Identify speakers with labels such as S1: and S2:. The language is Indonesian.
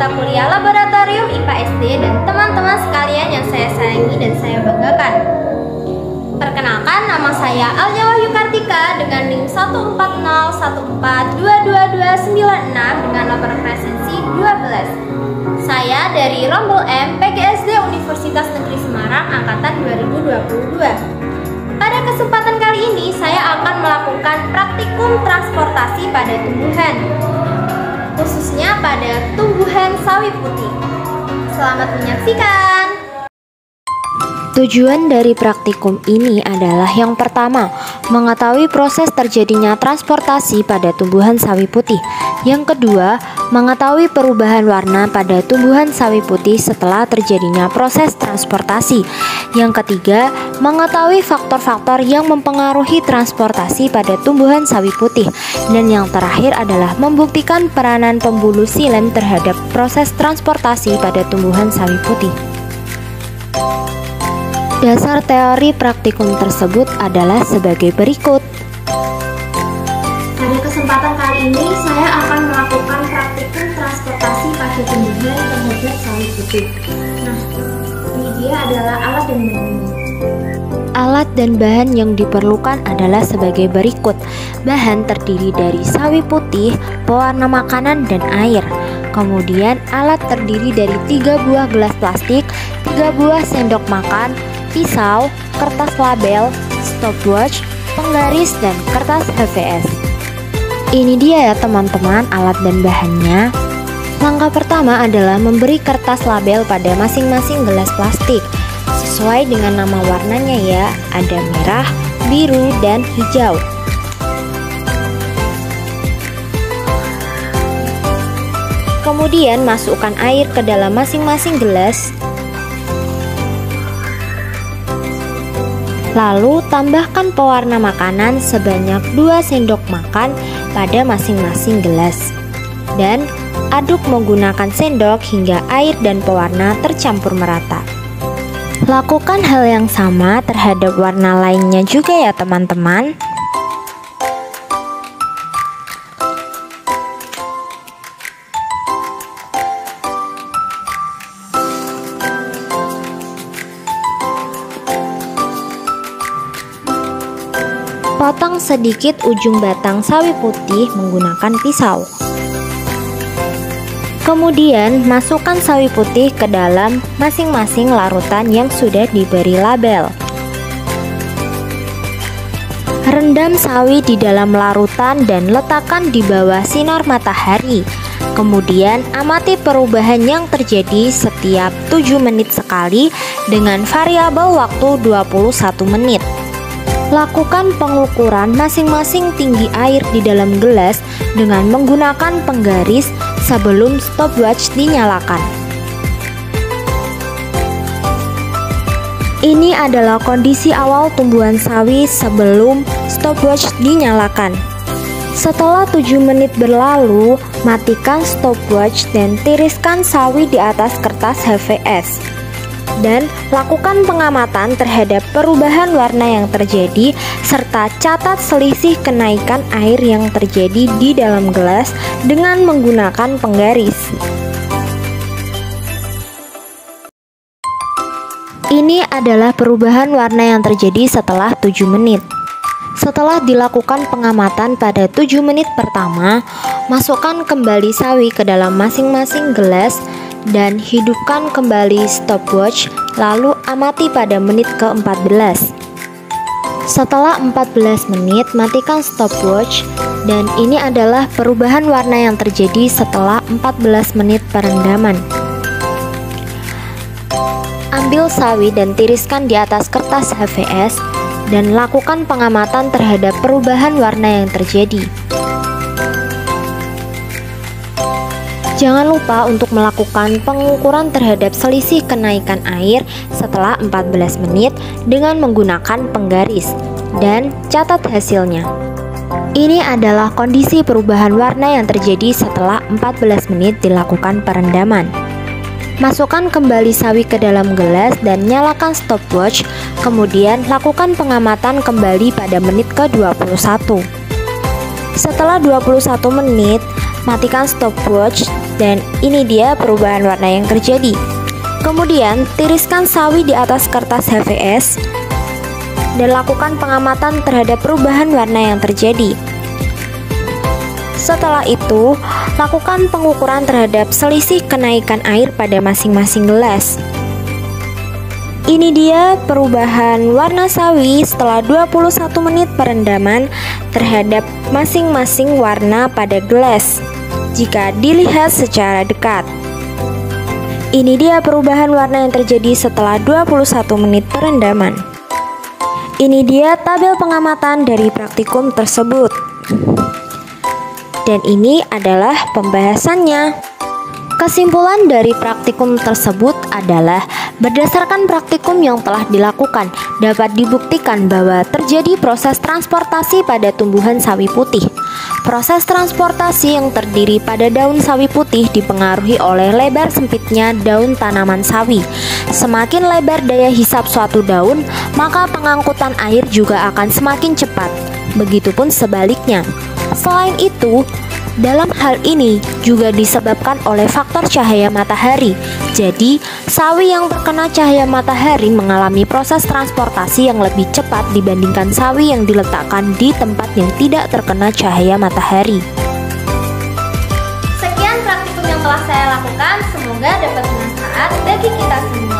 S1: peserta kuliah Laboratorium IPA SD dan teman-teman sekalian yang saya sayangi dan saya banggakan. Perkenalkan, nama saya Alia Wahyu Kartika dengan NIM 14014222296 dengan nomor presensi 12. Saya dari Rombel M PGSD Universitas Negeri Semarang Angkatan 2022. Pada kesempatan kali ini saya akan melakukan praktikum transportasi pada tumbuhan, khususnya pada tumbuhan sawi putih. Selamat menyaksikan.
S2: Tujuan dari praktikum ini adalah yang pertama, mengetahui proses terjadinya transportasi pada tumbuhan sawi putih. Yang kedua, mengetahui perubahan warna pada tumbuhan sawi putih setelah terjadinya proses transportasi. Yang ketiga, mengetahui faktor-faktor yang mempengaruhi transportasi pada tumbuhan sawi putih. Dan yang terakhir adalah membuktikan peranan pembuluh xilem terhadap proses transportasi pada tumbuhan sawi putih. Dasar teori praktikum tersebut adalah sebagai berikut.
S1: Pada kesempatan kali ini saya akan melakukan praktikum transportasi pada tumbuhan terhadap sawi putih. Nah, ini dia adalah alat dan bahannya.
S2: Alat dan bahan yang diperlukan adalah sebagai berikut. Bahan terdiri dari sawi putih, pewarna makanan, dan air. Kemudian alat terdiri dari 3 buah gelas plastik, 3 buah sendok makan, pisau, kertas label, stopwatch, penggaris, dan kertas HVS. Ini dia ya teman-teman alat dan bahannya. Langkah pertama adalah memberi kertas label pada masing-masing gelas plastik sesuai dengan nama warnanya ya, ada merah, biru, dan hijau. Kemudian masukkan air ke dalam masing-masing gelas. Lalu tambahkan pewarna makanan sebanyak 2 sendok makan pada masing-masing gelas. Dan aduk menggunakan sendok hingga air dan pewarna tercampur merata. Lakukan hal yang sama terhadap warna lainnya juga ya teman-teman. Potong sedikit ujung batang sawi putih menggunakan pisau. Kemudian masukkan sawi putih ke dalam masing-masing larutan yang sudah diberi label. Rendam sawi di dalam larutan dan letakkan di bawah sinar matahari. Kemudian amati perubahan yang terjadi setiap 7 menit sekali dengan variabel waktu 21 menit. Lakukan pengukuran masing-masing tinggi air di dalam gelas dengan menggunakan penggaris sebelum stopwatch dinyalakan. Ini adalah kondisi awal tumbuhan sawi sebelum stopwatch dinyalakan. Setelah 7 menit berlalu, matikan stopwatch dan tiriskan sawi di atas kertas HVS. Dan lakukan pengamatan terhadap perubahan warna yang terjadi serta catat selisih kenaikan air yang terjadi di dalam gelas dengan menggunakan penggaris. Ini adalah perubahan warna yang terjadi setelah 7 menit. Setelah dilakukan pengamatan pada 7 menit pertama, masukkan kembali sawi ke dalam masing-masing gelas dan hidupkan kembali stopwatch, lalu amati pada menit ke-14. Setelah 14 menit, matikan stopwatch, dan ini adalah perubahan warna yang terjadi setelah 14 menit perendaman. Ambil sawi dan tiriskan di atas kertas HVS dan lakukan pengamatan terhadap perubahan warna yang terjadi. Jangan lupa untuk melakukan pengukuran terhadap selisih kenaikan air setelah 14 menit dengan menggunakan penggaris dan catat hasilnya. Ini adalah kondisi perubahan warna yang terjadi setelah 14 menit dilakukan perendaman. Masukkan kembali sawi ke dalam gelas dan nyalakan stopwatch, kemudian lakukan pengamatan kembali pada menit ke-21. Setelah 21 menit, matikan stopwatch Dan ini dia perubahan warna yang terjadi. Kemudian tiriskan sawi di atas kertas HVS dan lakukan pengamatan terhadap perubahan warna yang terjadi. Setelah itu, lakukan pengukuran terhadap selisih kenaikan air pada masing-masing gelas. Ini dia perubahan warna sawi setelah 21 menit perendaman terhadap masing-masing warna pada gelas jika dilihat secara dekat. Ini dia perubahan warna yang terjadi setelah 21 menit perendaman. Ini dia tabel pengamatan dari praktikum tersebut. Dan ini adalah pembahasannya. Kesimpulan dari praktikum tersebut adalah berdasarkan praktikum yang telah dilakukan, dapat dibuktikan bahwa terjadi proses transportasi pada tumbuhan sawi putih. Proses transportasi yang terdiri pada daun sawi putih dipengaruhi oleh lebar sempitnya daun tanaman sawi. Semakin lebar daya hisap suatu daun, maka pengangkutan air juga akan semakin cepat. Begitupun sebaliknya. Selain itu, dalam hal ini juga disebabkan oleh faktor cahaya matahari. Jadi, sawi yang terkena cahaya matahari mengalami proses transportasi yang lebih cepat dibandingkan sawi yang diletakkan di tempat yang tidak terkena cahaya matahari.
S1: Sekian praktikum yang telah saya lakukan, semoga dapat bermanfaat bagi kita semua.